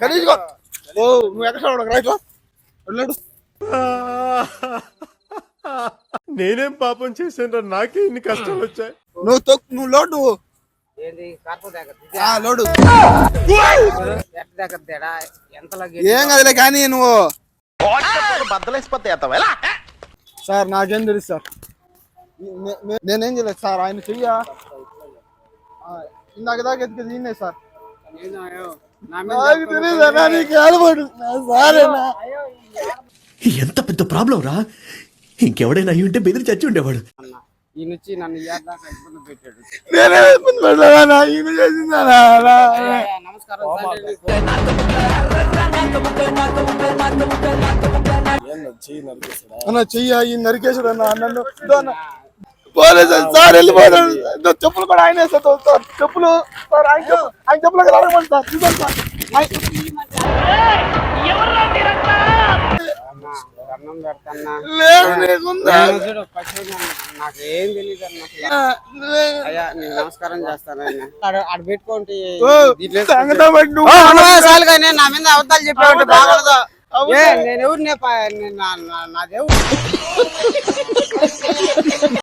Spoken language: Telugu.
గలీజ్గా ఓ నువ్వు ఎక్కడ రైట్ వెళ్ళాడు. నేనేం పాపం చేశాను, నాకే ఇన్ని కష్టాలు వచ్చాయి. నువ్వు లోడు లోడు ఏం కదలే కానీ నువ్వు సార్ నాకేం తెలుసు సార్, నేనేం చేయలేదు సార్. ఆయన చెయ్యా ఇందాక దాకా ఎత్తుకు తిన్నే సార్. నాకు తెలియదు నీకు ఏడబడు సార్. ఎంత పెద్ద ప్రాబ్లం రా, ఇంకెవడైనా అయ్యి ఉంటే బెదిరి చచ్చి ఉండేవాడు. ఈ నుంచి నన్ను ఇబ్బంది పెట్టాడు. నేనే ఇబ్బంది పెట్టానా? ఈయన చేసిందా? నమస్కారం అన్న చెయ్యి ఈయన నరికేశాడు అన్న నన్ను. పోలేదు సార్ వెళ్ళిపోతాడు. చెప్పులు కూడా ఆయన సార్, చెప్పులు సార్ ఆయన చెప్పులు కదా అడగమండి సార్. చూడండి సార్ దండం పెడతాన్నా. నాకేం తెలియదు అయ్యా, నేను నమస్కారం చేస్తాను. ఆడ పెట్టుకోండి నా మీద అబద్ధాలు చెప్పాడు బాగోదు. నేను ఎవరు నాదేవు